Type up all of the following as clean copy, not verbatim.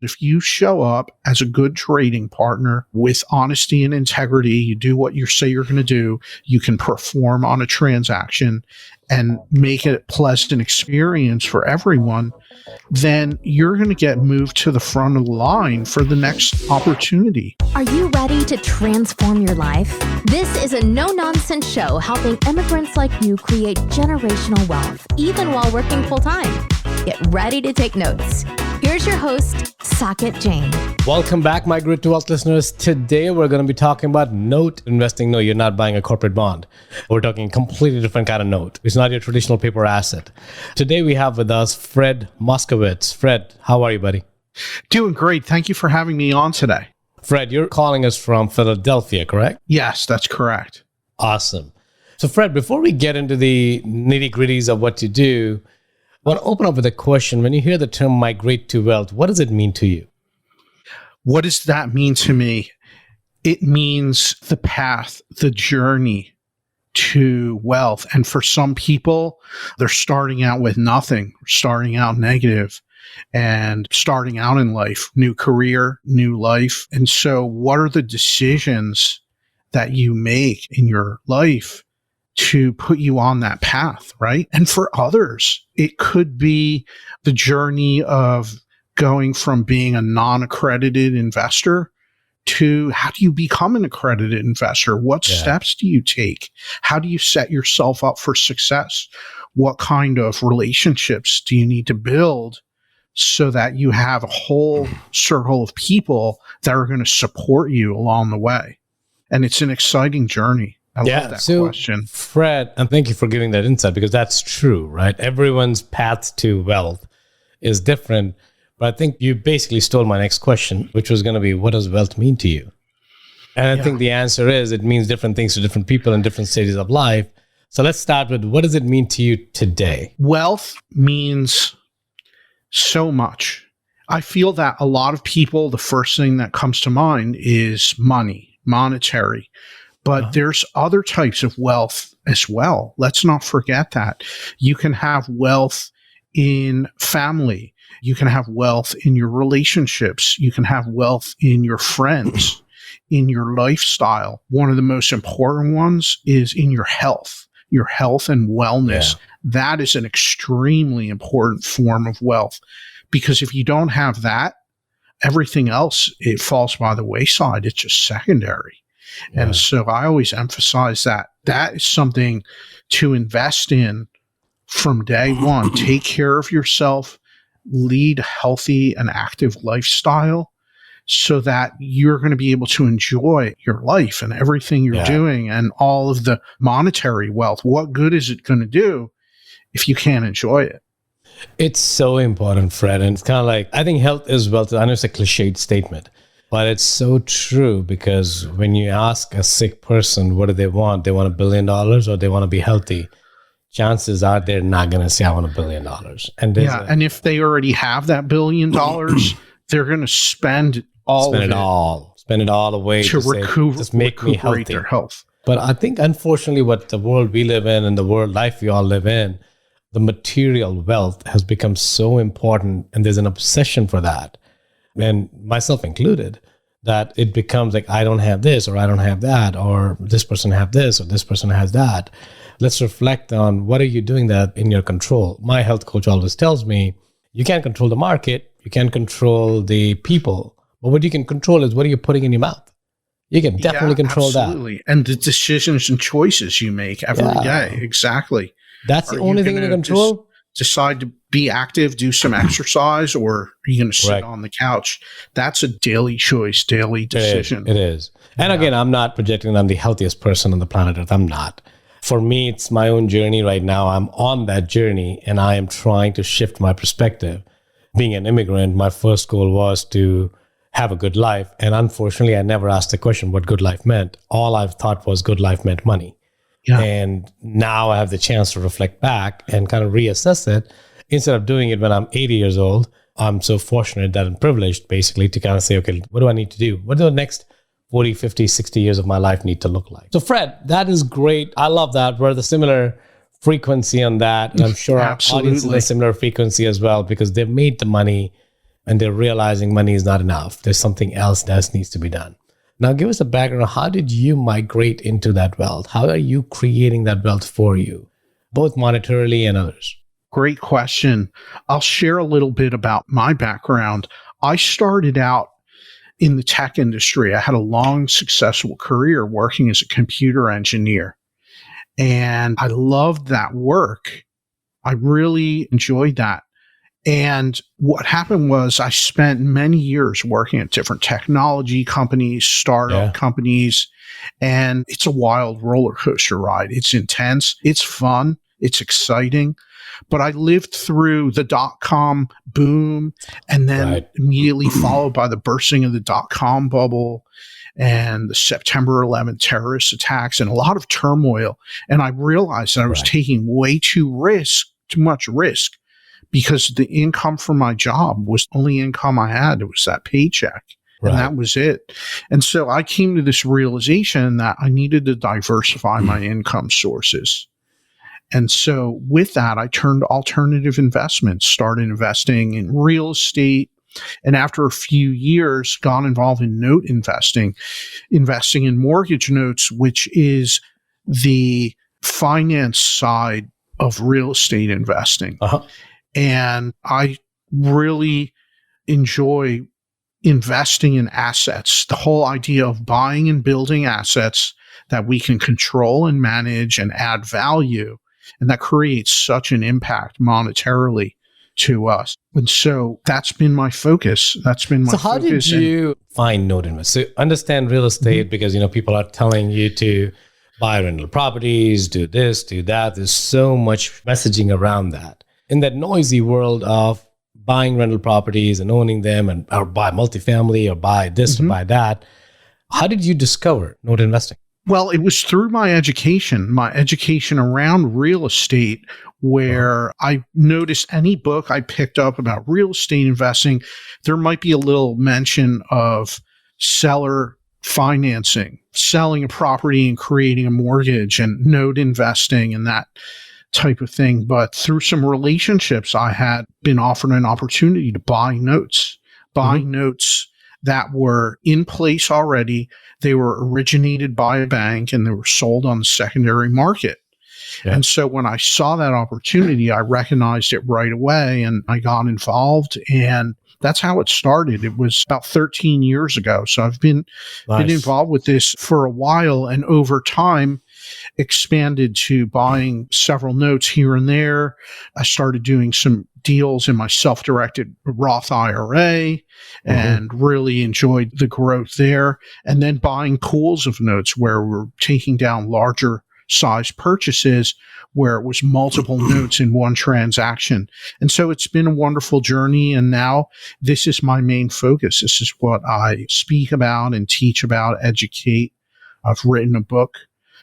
If you show up as a good trading partner with honesty and integrity, you do what you say you're going to do, you can perform on a transaction and make it a pleasant experience for everyone, then you're going to get moved to the front of the line for the next opportunity. Are you ready to transform your life? This is a no-nonsense show helping immigrants like you create generational wealth, even while working full-time. Get ready to take notes. Here's your host, Saket Jain. Welcome back, my Grit to Wealth listeners. Today, we're going to be talking about note investing. No, you're not buying a corporate bond. We're talking a completely different kind of note. It's not your traditional paper asset. Today, we have with us Fred Moskowitz. Fred, how are you, buddy? Doing great. Thank you for having me on today. Fred, you're calling us from Philadelphia, correct? Yes, that's correct. Awesome. So, Fred, before we get into the nitty-gritties of what you do, I want to open up with a question. When you hear the term migrate to wealth, what does it mean to you? What does that mean to me? It means the path, the journey to wealth. And for some people, they're starting out with nothing, starting out negative, and starting out in life, new career, new life. And so what are the decisions that you make in your life to put you on that path, right? And for others, it could be the journey of going from being a non-accredited investor to how do you become an accredited investor? What steps do you take? How do you set yourself up for success? What kind of relationships do you need to build so that you have a whole circle of people that are going to support you along the way? And it's an exciting journey. I love that question. Fred, and thank you for giving that insight because that's true, right? Everyone's path to wealth is different. But I think you basically stole my next question, which was going to be, what does wealth mean to you? And I think the answer is it means different things to different people in different stages of life. So let's start with, what does it mean to you today? Wealth means so much. I feel that a lot of people, the first thing that comes to mind is money, monetary. But there's other types of wealth as well. Let's not forget that. You can have wealth in family. You can have wealth in your relationships. You can have wealth in your friends, in your lifestyle. One of the most important ones is in your health and wellness. Yeah. That is an extremely important form of wealth because if you don't have that, everything else, it falls by the wayside. It's just secondary. Yeah. And so I always emphasize that is something to invest in from day one. Take care of yourself, lead a healthy and active lifestyle so that you're going to be able to enjoy your life and everything you're doing and all of the monetary wealth. What good is it going to do if you can't enjoy it? It's so important, Fred. And it's kind of like, I think health is wealth. I know it's a cliched statement, but it's so true because when you ask a sick person, what do they want? They want $1 billion or they want to be healthy. Chances are they're not going to say, I want $1 billion. And and if they already have that $1 billion, they're going to spend it all away to recuperate their health. But I think, unfortunately, what the world we live in and the world life we all live in, the material wealth has become so important, and there's an obsession for that. And myself included, that it becomes like, I don't have this, or I don't have that, or this person have this, or this person has that. Let's reflect on what are you doing that in your control. My health coach always tells me, you can't control the market, you can't control the people, but what you can control is what are you putting in your mouth. You can definitely control that. And the decisions and choices you make every day. Exactly. That's the only thing you can control. Decide to be active, do some exercise, or are you going to sit on the couch? That's a daily choice, daily decision. It is. And again, I'm not projecting that I'm the healthiest person on the planet Earth. I'm not. For me, it's my own journey right now. I'm on that journey and I am trying to shift my perspective. Being an immigrant, my first goal was to have a good life. And unfortunately, I never asked the question what good life meant. All I've thought was good life meant money. Yeah. And now I have the chance to reflect back and kind of reassess it. Instead of doing it when I'm 80 years old, I'm so fortunate that I'm privileged basically to kind of say, okay, what do I need to do? What do the next 40, 50, 60 years of my life need to look like? So Fred, that is great. I love that. We're the similar frequency on that. And I'm sure our audience is a similar frequency as well because they've made the money and they're realizing money is not enough. There's something else that needs to be done. Now, give us a background. How did you migrate into that wealth? How are you creating that wealth for you, both monetarily and others? Great question. I'll share a little bit about my background. I started out in the tech industry. I had a long, successful career working as a computer engineer, and I loved that work. I really enjoyed that. And what happened was I spent many years working at different technology companies, startup companies, and it's a wild roller coaster ride. It's intense. It's fun. It's exciting. But I lived through the dot-com boom and then immediately followed by the bursting of the dot-com bubble and the September 11th terrorist attacks and a lot of turmoil. And I realized that I was taking way too much risk, because the income from my job was the only income I had. It was that paycheck. And that was it. And so I came to this realization that I needed to diversify my income sources. And so with that, I turned to alternative investments, started investing in real estate, and after a few years got involved in note investing in mortgage notes, which is the finance side of real estate investing. And I really enjoy investing in assets, the whole idea of buying and building assets that we can control and manage and add value. And that creates such an impact monetarily to us. And so that's been my focus. So how did you find note investors? So understand real estate because, people are telling you to buy rental properties, do this, do that. There's so much messaging around that. In that noisy world of buying rental properties and owning them or buy multifamily or buy this or buy that, how did you discover note investing? Well, it was through my education around real estate, where I noticed any book I picked up about real estate investing, there might be a little mention of seller financing, selling a property and creating a mortgage, and note investing and that type of thing. But through some relationships, I had been offered an opportunity to buy notes that were in place already. They were originated by a bank and they were sold on the secondary market. And so when I saw that opportunity, I recognized it right away and I got involved, and that's how it started. It was about 13 years ago. So I've been involved with this for a while, and over time expanded to buying several notes here and there. I started doing some deals in my self-directed Roth IRA and really enjoyed the growth there. And then buying pools of notes where we're taking down larger size purchases where it was multiple notes in one transaction. And so it's been a wonderful journey. And now this is my main focus. This is what I speak about and teach about, educate. I've written a book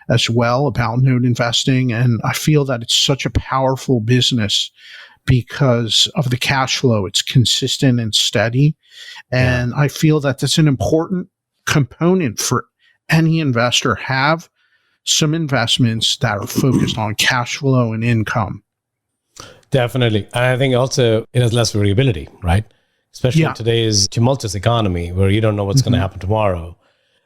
as well about note investing. And I feel that it's such a powerful business because of the cash flow. It's consistent and steady. And I feel that that's an important component for any investor. Have some investments that are focused on cash flow and income. Definitely. And I think also it has less variability, right? Especially in today's tumultuous economy where you don't know what's going to happen tomorrow.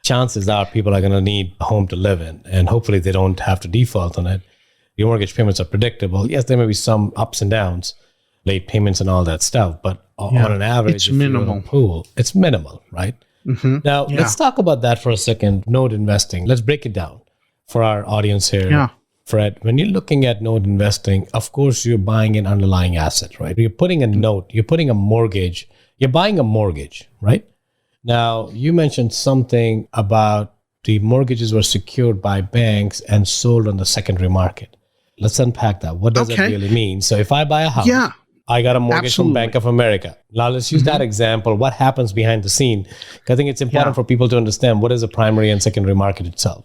Chances are people are going to need a home to live in, and hopefully they don't have to default on it. Your mortgage payments are predictable. Yes, there may be some ups and downs, late payments and all that stuff, but on an average, it's minimal. It's minimal, right? Now, let's talk about that for a second. Note investing. Let's break it down for our audience here. Fred, when you're looking at note investing, of course, you're buying an underlying asset, right? You're putting a note, you're putting a mortgage, you're buying a mortgage, right? Now, you mentioned something about the mortgages were secured by banks and sold on the secondary market. Let's unpack that. What does that really mean? So if I buy a house, I got a mortgage from Bank of America. Now, let's use that example. What happens behind the scene? Because I think it's important for people to understand what is the primary and secondary market itself.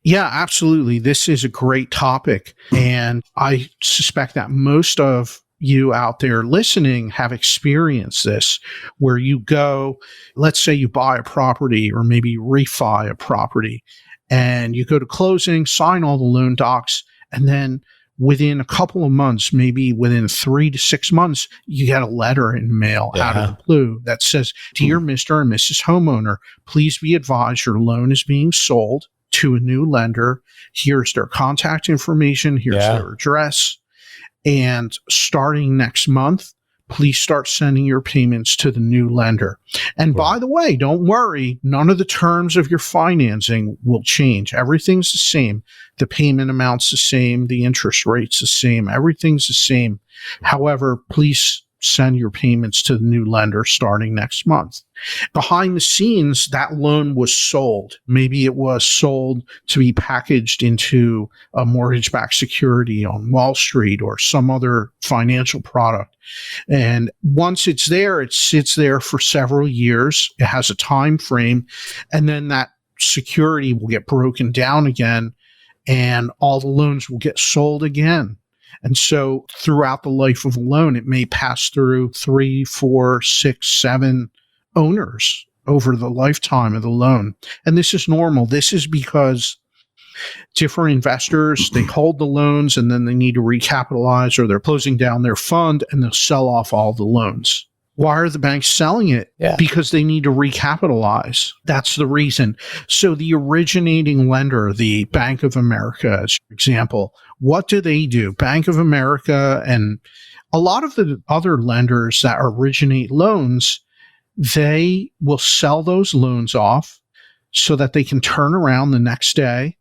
Yeah, absolutely. This is a great topic. And I suspect that most of you out there listening have experienced this, where you go, let's say you buy a property or maybe refi a property, and you go to closing, sign all the loan docs, and then within a couple of months, maybe within 3 to 6 months, you get a letter in the mail out of the blue that says, "Dear Mr. and Mrs. Homeowner, please be advised your loan is being sold to a new lender. Here's their contact information. Here's their address. And starting next month, please start sending your payments to the new lender. And by the way, don't worry, none of the terms of your financing will change. Everything's the same. The payment amount's the same. The interest rate's the same. Everything's the same. However, please send your payments to the new lender starting next month." Behind the scenes, that loan was sold. Maybe it was sold to be packaged into a mortgage-backed security on Wall Street or some other financial product. And once it's there, it sits there for several years. It has a time frame, and then that security will get broken down again, and all the loans will get sold again. And so throughout the life of a loan, it may pass through 3, 4, 6, 7 owners over the lifetime of the loan. And this is normal. This is because different investors, they hold the loans and then they need to recapitalize, or they're closing down their fund and they'll sell off all the loans. Why are the banks selling it? Because they need to recapitalize. That's the reason. So the originating lender, the Bank of America, as an example, what do? Bank of America and a lot of the other lenders that originate loans, they will sell those loans off so that they can turn around the next day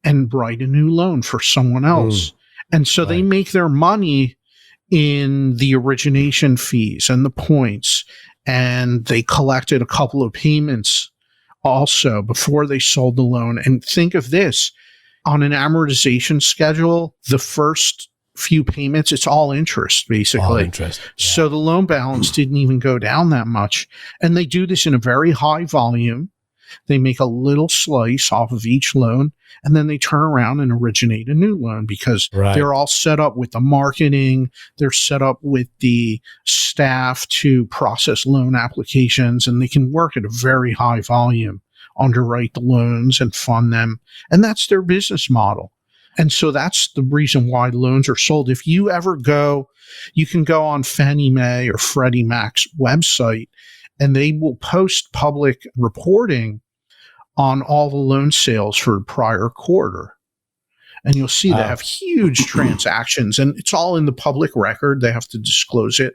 and write a new loan for someone else. And so they make their money in the origination fees and the points, and they collected a couple of payments also before they sold the loan. And think of this, on an amortization schedule, the first few payments, it's all interest, basically. All interest. So the loan balance didn't even go down that much. And they do this in a very high volume. They make a little slice off of each loan, and then they turn around and originate a new loan because they're all set up with the marketing. They're set up with the staff to process loan applications, and they can work at a very high volume, underwrite the loans and fund them. And that's their business model. And so that's the reason why loans are sold. If you ever go, you can go on Fannie Mae or Freddie Mac's website, and they will post public reporting on all the loan sales for the prior quarter. And you'll see they have huge transactions, and it's all in the public record. They have to disclose it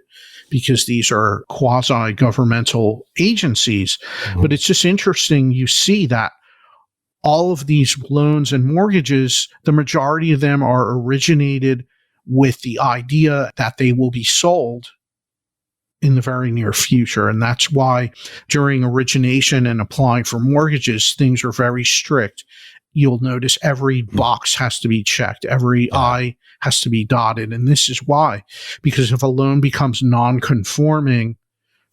because these are quasi-governmental agencies. But it's just interesting. You see that all of these loans and mortgages, the majority of them are originated with the idea that they will be sold in the very near future. And that's why during origination and applying for mortgages, things are very strict. You'll notice every box has to be checked. Every I has to be dotted. And this is why, because if a loan becomes non-conforming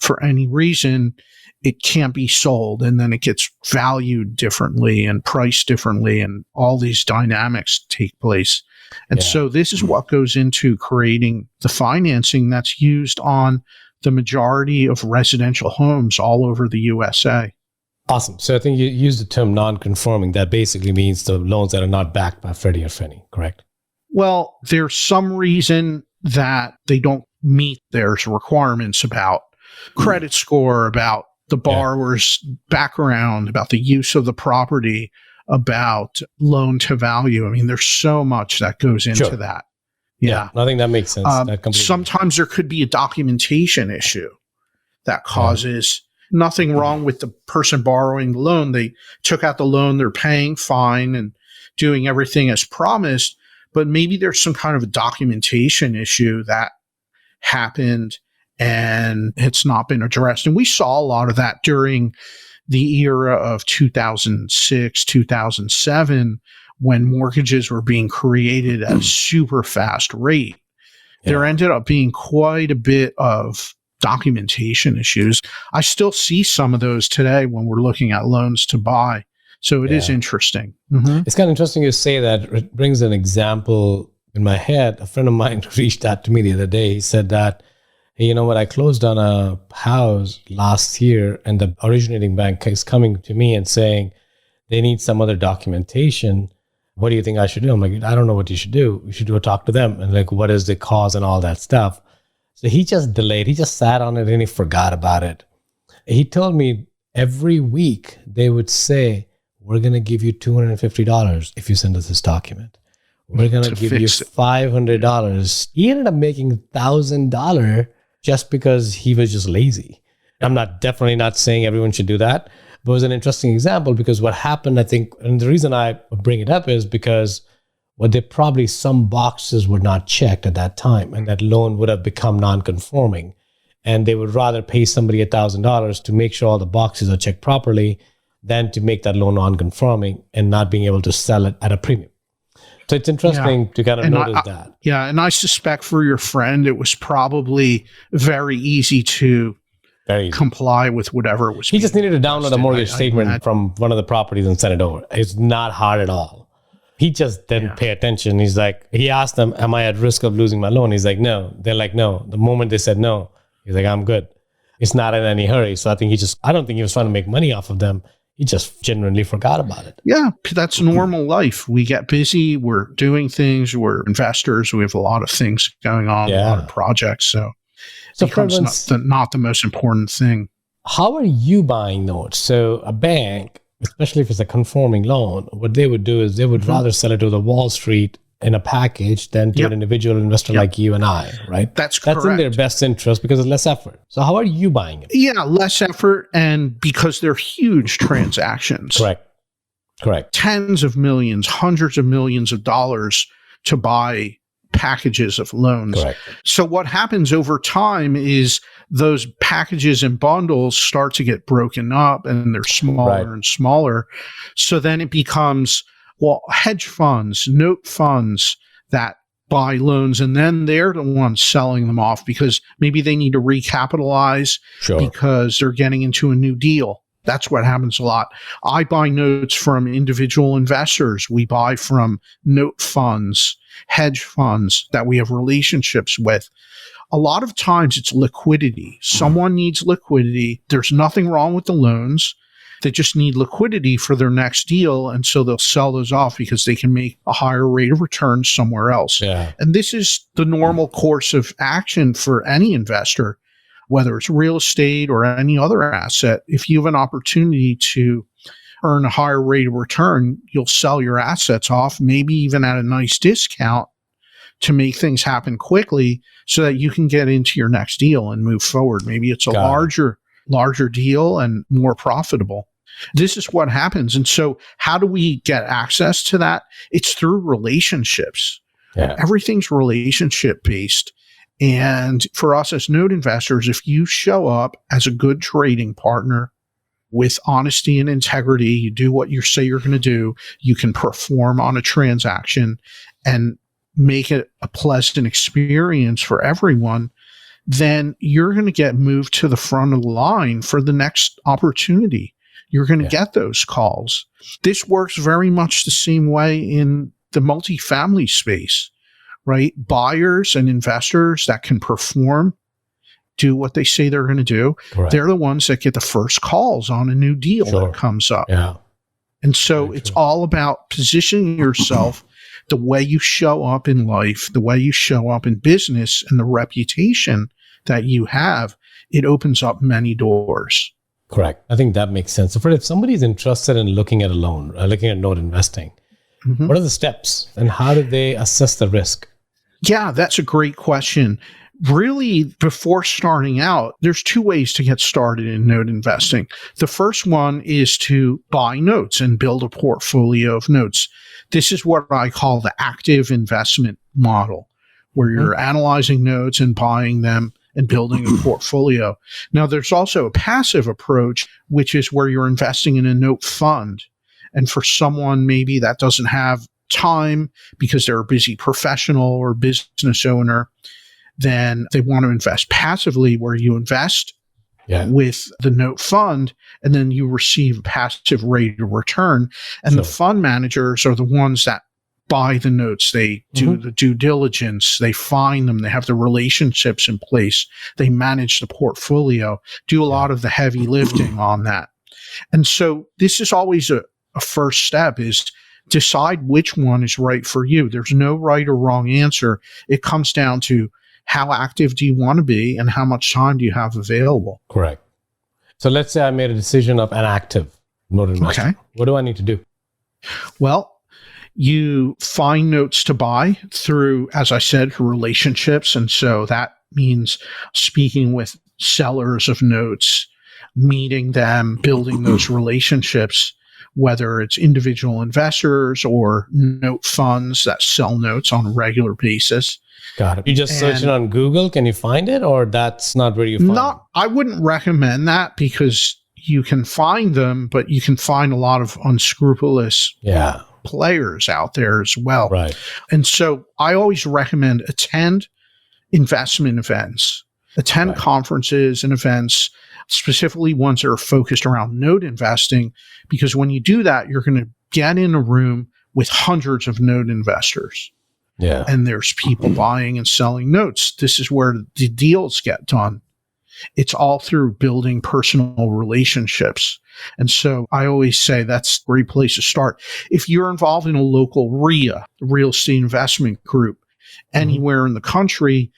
for any reason, it can't be sold, and then it gets valued differently and priced differently, and all these dynamics take place. And so this is what goes into creating the financing that's used on the majority of residential homes all over the USA. Awesome. So I think you used the term non-conforming. That basically means the loans that are not backed by Freddie or Fannie, correct? Well, there's some reason that they don't meet their requirements about credit score, about the borrower's background, about the use of the property, about loan to value. I mean, there's so much that goes into that. Yeah, I think that makes sense. Sometimes there could be a documentation issue that causes nothing wrong with the person borrowing the loan. They took out the loan, they're paying fine and doing everything as promised, but maybe there's some kind of a documentation issue that happened and it's not been addressed. And we saw a lot of that during the era of 2006, 2007, when mortgages were being created at a super fast rate. There ended up being quite a bit of documentation issues. I still see some of those today when we're looking at loans to buy. So it is interesting. It's kind of interesting you say that. It brings an example in my head. A friend of mine reached out to me the other day. He said that, hey, you know what, I closed on a house last year and the originating bank is coming to me and saying they need some other documentation what do you think I should do? I'm like, I don't know what you should do. You should go talk to them. And like, what is the cause and all that stuff? So he just delayed. He just sat on it and he forgot about it. He told me every week they would say, we're going to give you $250 if you send us this document. We're going to give you $500. He ended up making $1,000 just because he was just lazy. I'm definitely not saying everyone should do that, but it was an interesting example because what happened, I think, and the reason I bring it up is because probably some boxes were not checked at that time, and that loan would have become non-conforming. And they would rather pay somebody $1,000 to make sure all the boxes are checked properly than to make that loan non-conforming and not being able to sell it at a premium. So it's interesting to kind of notice that. Yeah, and I suspect for your friend, it was probably very easy to comply with whatever was. He just needed to download a mortgage statement from one of the properties and send it over. It's not hard at all. He just didn't pay attention. He's like, he asked them, am I at risk of losing my loan? He's like, no. They're like, no. The moment they said no, he's like, I'm good. It's not in any hurry. So I don't think he was trying to make money off of them. He just genuinely forgot about it. Yeah, that's normal life. We get busy. We're doing things. We're investors. We have a lot of things going on, a lot of projects. So it becomes not the most important thing. How are you buying notes? So a bank, especially if it's a conforming loan, what they would do is they would rather sell it to the Wall Street in a package than to an individual investor like you and I, right? That's correct. That's in their best interest because it's less effort. So how are you buying it? Yeah, less effort, and because they're huge transactions. Correct. Tens of millions, hundreds of millions of dollars to buy packages of loans. Correct. So what happens over time is those packages and bundles start to get broken up and they're smaller and smaller. So then it becomes hedge funds, note funds that buy loans, and then they're the ones selling them off because maybe they need to recapitalize because they're getting into a new deal. That's what happens a lot. I buy notes from individual investors. We buy from note funds, hedge funds that we have relationships with. A lot of times it's liquidity. Someone needs liquidity. There's nothing wrong with the loans. They just need liquidity for their next deal, and so they'll sell those off because they can make a higher rate of return somewhere else. Yeah. And this is the normal course of action for any investor, whether it's real estate or any other asset. If you have an opportunity to earn a higher rate of return, you'll sell your assets off, maybe even at a nice discount, to make things happen quickly so that you can get into your next deal and move forward. Maybe it's a larger deal and more profitable. This is what happens. And so how do we get access to that? It's through relationships. Yeah. Everything's relationship based. And for us as note investors, if you show up as a good trading partner with honesty and integrity, you do what you say you're going to do, you can perform on a transaction and make it a pleasant experience for everyone, then you're going to get moved to the front of the line for the next opportunity. You're going to get those calls. This works very much the same way in the multifamily space, right? Buyers and investors that can perform, do what they say they're going to do. Right. They're the ones that get the first calls on a new deal that comes up. Yeah. And so it's all about positioning yourself the way you show up in life, the way you show up in business, and the reputation that you have. It opens up many doors. Correct. I think that makes sense. So if somebody's interested in looking at a loan, looking at note investing, what are the steps and how do they assess the risk? Yeah, that's a great question. Really, before starting out, there's two ways to get started in note investing. The first one is to buy notes and build a portfolio of notes. This is what I call the active investment model, where you're analyzing notes and buying them and building a portfolio. Now, there's also a passive approach, which is where you're investing in a note fund. And for someone maybe that doesn't have time because they're a busy professional or business owner, then they want to invest passively, where you invest with the note fund and then you receive a passive rate of return. And the fund managers are the ones that buy the notes. They do the due diligence. They find them. They have the relationships in place. They manage the portfolio, do a lot of the heavy lifting on that. And so this is always a first step, is decide which one is right for you. There's no right or wrong answer. It comes down to how active do you want to be and how much time do you have available. Correct. So let's say I made a decision of an active note investor. Okay. What do I need to do? Well, you find notes to buy through, as I said, relationships. And so that means speaking with sellers of notes, meeting them, building those relationships, whether it's individual investors or note funds that sell notes on a regular basis. Got it. You just search it on Google. Can you find it, or that's not where you find it? I wouldn't recommend that, because you can find them, but you can find a lot of unscrupulous players out there as well. Right. And so I always recommend attend investment events, attend conferences and events, specifically ones that are focused around note investing, because when you do that, you're going to get in a room with hundreds of note investors. Yeah. And there's people buying and selling notes. This is where the deals get done. It's all through building personal relationships. And so I always say that's a great place to start. If you're involved in a local RIA, real estate investment group, anywhere in the country,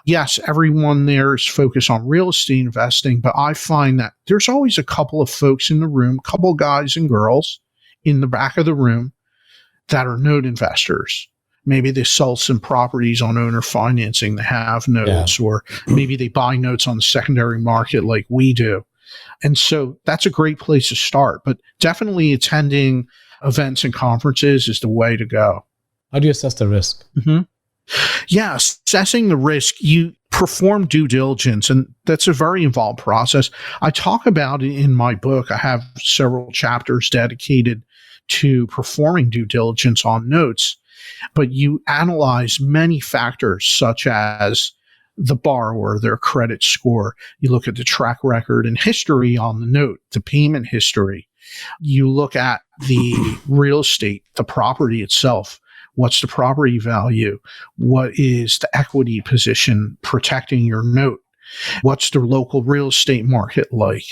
yes, everyone there is focused on real estate investing, but I find that there's always a couple of folks in the room, a couple of guys and girls in the back of the room that are note investors. Maybe they sell some properties on owner financing that have notes, or maybe they buy notes on the secondary market like we do. And so that's a great place to start. But definitely attending events and conferences is the way to go. How do you assess the risk? Yeah, assessing the risk, you perform due diligence, and that's a very involved process. I talk about it in my book. I have several chapters dedicated to performing due diligence on notes. But you analyze many factors, such as the borrower, their credit score. You look at the track record and history on the note, the payment history. You look at the real estate, the property itself. What's the property value? What is the equity position protecting your note? What's the local real estate market like?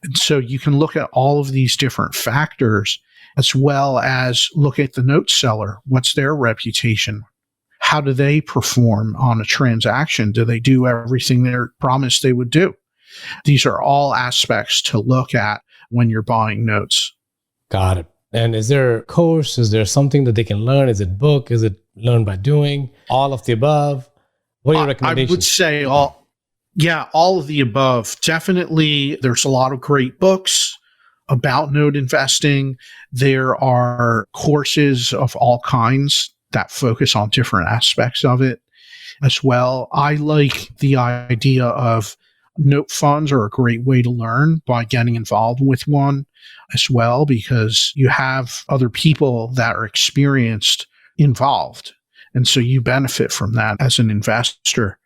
And so you can look at all of these different factors, as well as look at the note seller. What's their reputation? How do they perform on a transaction? Do they do everything they're promised they would do? These are all aspects to look at when you're buying notes. Got it. And is there a course? Is there something that they can learn? Is it book? Is it learn by doing? All of the above? What are your recommendations? I would say all of the above. Definitely, there's a lot of great books about note investing. There are courses of all kinds that focus on different aspects of it as well. I like the idea of note funds are a great way to learn by getting involved with one as well, because you have other people that are experienced involved. And so you benefit from that as an investor.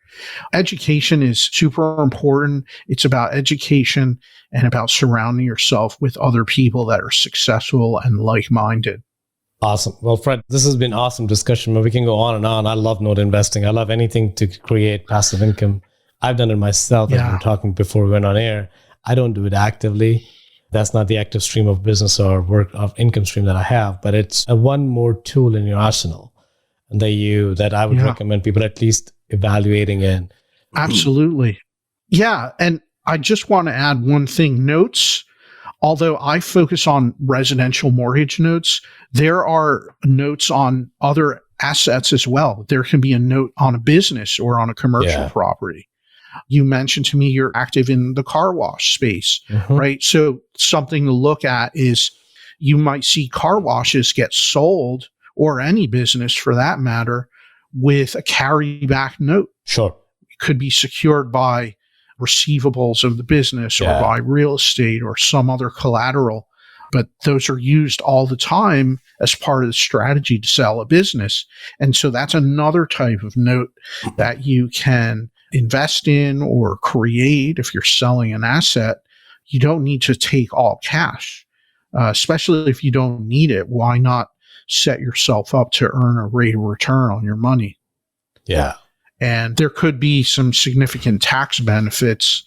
Education is super important. It's about education and about surrounding yourself with other people that are successful and like-minded. Awesome. Well, Fred, this has been awesome discussion, but we can go on and on. I love note investing. I love anything to create passive income. I've done it myself, as we were talking before we went on air. I don't do it actively. That's not the active stream of business or work of income stream that I have, but it's a one more tool in your arsenal that I would recommend people at least evaluating in. Absolutely. Yeah. And I just want to add one thing. Notes, although I focus on residential mortgage notes, there are notes on other assets as well. There can be a note on a business or on a commercial property. You mentioned to me you're active in the car wash space, right? So something to look at is you might see car washes get sold, or any business for that matter, with a carryback note. Sure. It could be secured by receivables of the business or by real estate or some other collateral. But those are used all the time as part of the strategy to sell a business. And so that's another type of note that you can invest in or create if you're selling an asset. You don't need to take all cash, especially if you don't need it. Why not set yourself up to earn a rate of return on your money? Yeah. And there could be some significant tax benefits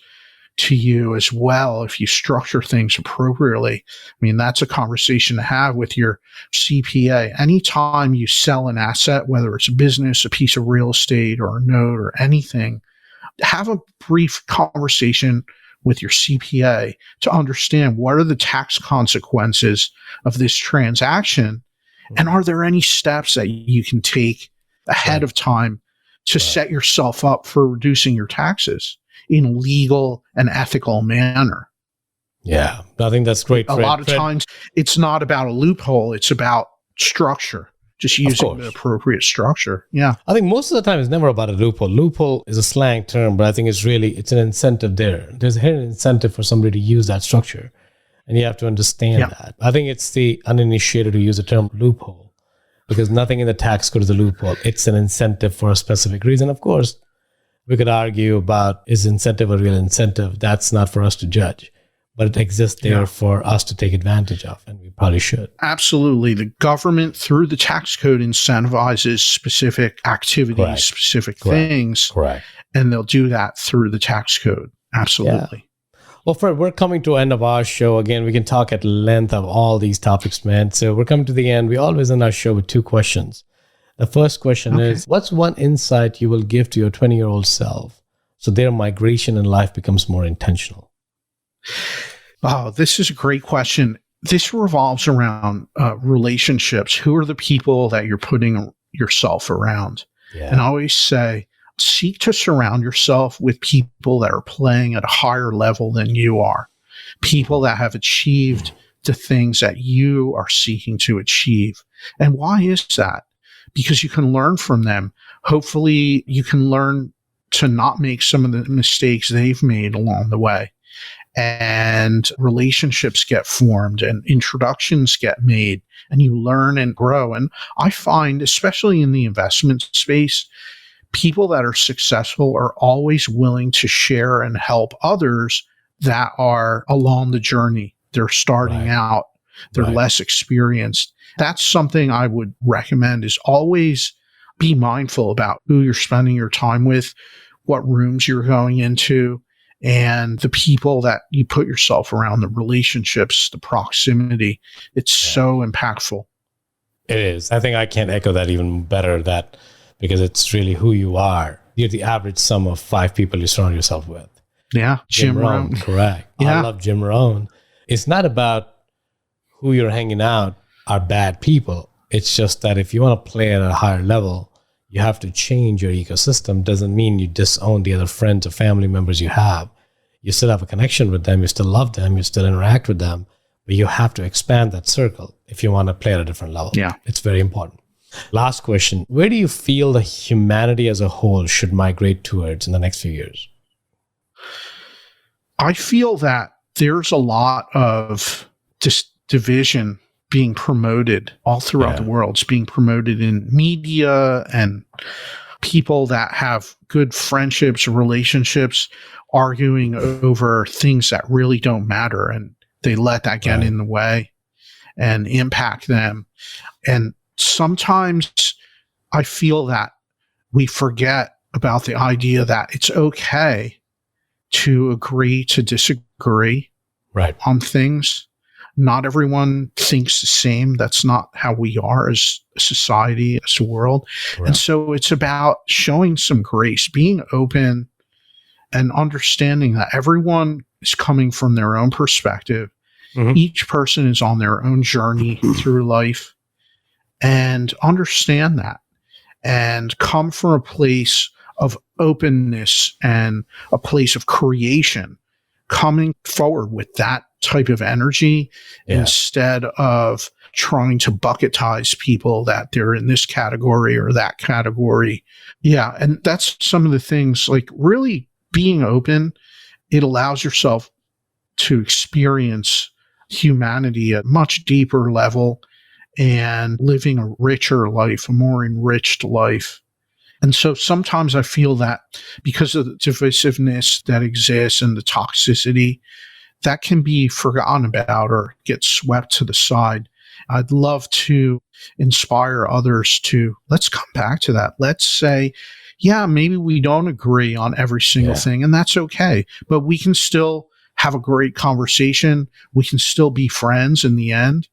to you as well if you structure things appropriately. I mean, that's a conversation to have with your CPA. Anytime you sell an asset, whether it's a business, a piece of real estate, or a note, or anything, have a brief conversation with your CPA to understand what are the tax consequences of this transaction, and are there any steps that you can take ahead of time to set yourself up for reducing your taxes in a legal and ethical manner. Yeah, I think that's great. A lot of times it's not about a loophole, it's about structure, just using the appropriate structure. Yeah. I think most of the time it's never about a loophole. Loophole is a slang term, but I think it's an incentive there. There's a hidden incentive for somebody to use that structure, and you have to understand that. I think it's the uninitiated who use the term loophole, because nothing in the tax code is a loophole. It's an incentive for a specific reason. Of course, we could argue about, is incentive a real incentive? That's not for us to judge, but it exists there for us to take advantage of, and we probably should. Absolutely. The government, through the tax code, incentivizes specific activities, specific things, and they'll do that through the tax code. Absolutely. Yeah. Well, Fred, we're coming to the end of our show. Again, we can talk at length of all these topics, man. So we're coming to the end. We always end our show with 2 questions. The first question is, what's one insight you will give to your 20-year-old self so their migration in life becomes more intentional? Oh, this is a great question. This revolves around relationships. Who are the people that you're putting yourself around? And I always say, seek to surround yourself with people that are playing at a higher level than you are, people that have achieved the things that you are seeking to achieve. And why is that? Because you can learn from them. Hopefully, you can learn to not make some of the mistakes they've made along the way. And relationships get formed and introductions get made, and you learn and grow. And I find, especially in the investment space, people that are successful are always willing to share and help others that are along the journey. They're starting out. They're less experienced. That's something I would recommend, is always be mindful about who you're spending your time with, what rooms you're going into, and the people that you put yourself around, the relationships, the proximity. It's so impactful. It is. I think I can't echo that even better, because it's really who you are. You're the average sum of 5 people you surround yourself with. Yeah. Jim Rohn. Correct. I love Jim Rohn. It's not about who you're hanging out are bad people. It's just that if you want to play at a higher level, you have to change your ecosystem. Doesn't mean you disown the other friends or family members you have. You still have a connection with them. You still love them. You still interact with them. But you have to expand that circle if you want to play at a different level. Yeah. It's very important. Last question. Where do you feel the humanity as a whole should migrate towards in the next few years? I feel that there's a lot of division being promoted all throughout the world. It's being promoted in media, and people that have good friendships, relationships, arguing over things that really don't matter, and they let that get in the way and impact them. And sometimes I feel that we forget about the idea that it's okay to agree to disagree on things. Not everyone thinks the same. That's not how we are as a society, as a world. And so it's about showing some grace, being open, and understanding that everyone is coming from their own perspective. Each person is on their own journey through life, and understand that, and come from a place of openness and a place of creation, coming forward with that type of energy instead of trying to bucketize people that they're in this category or that category. Yeah. And that's some of the things, like really being open. It allows yourself to experience humanity at a much deeper level and living a richer life, a more enriched life. And so sometimes I feel that because of the divisiveness that exists and the toxicity, that can be forgotten about or get swept to the side. I'd love to inspire others to, let's come back to that. Let's say, yeah, maybe we don't agree on every single thing, and that's okay. But we can still have a great conversation. We can still be friends in the end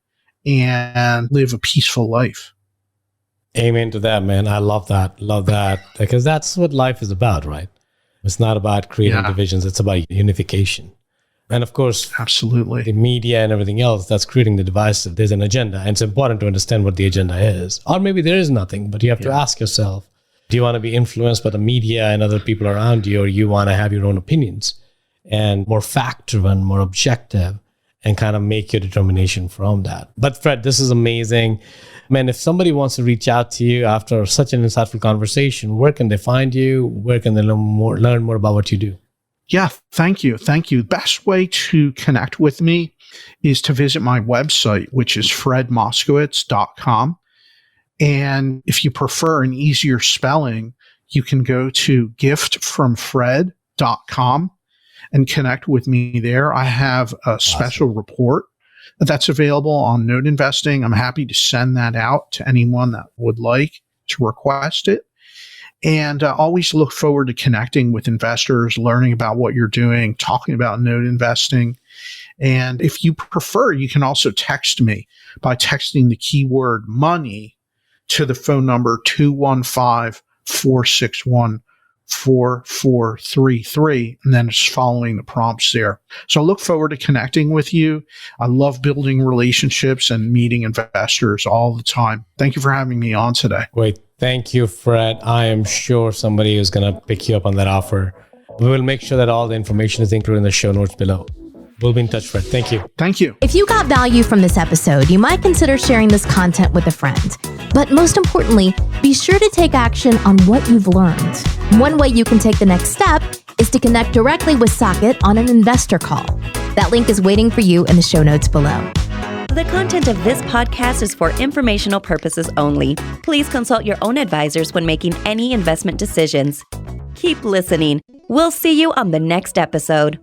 and live a peaceful life. Amen to that, man. I love that. Love that. Because that's what life is about, right? It's not about creating divisions. It's about unification. And of course, absolutely, the media and everything else that's creating the divisive, there's an agenda. And it's important to understand what the agenda is. Or maybe there is nothing, but you have to ask yourself, do you want to be influenced by the media and other people around you, or you want to have your own opinions and more fact-driven, more objective, and kind of make your determination from that? But Fred, this is amazing. Man, if somebody wants to reach out to you after such an insightful conversation, where can they find you? Where can they learn more about what you do? Yeah, thank you. Thank you. Best way to connect with me is to visit my website, which is fredmoskowitz.com. And if you prefer an easier spelling, you can go to giftfromfred.com and connect with me there. I have a special report that's available on note investing. I'm happy to send that out to anyone that would like to request it. And always look forward to connecting with investors, learning about what you're doing, talking about note investing. And if you prefer, you can also text me by texting the keyword money to the phone number 215-461-4433, and then it's following the prompts there. So I look forward to connecting with you. I love building relationships and meeting investors all the time. Thank you for having me on today. Great. Thank you, Fred. I am sure somebody is going to pick you up on that offer. We will make sure that all the information is included in the show notes below. We'll be in touch, Fred. Thank you. Thank you. If you got value from this episode, you might consider sharing this content with a friend. But most importantly, be sure to take action on what you've learned. One way you can take the next step is to connect directly with Socket on an investor call. That link is waiting for you in the show notes below. The content of this podcast is for informational purposes only. Please consult your own advisors when making any investment decisions. Keep listening. We'll see you on the next episode.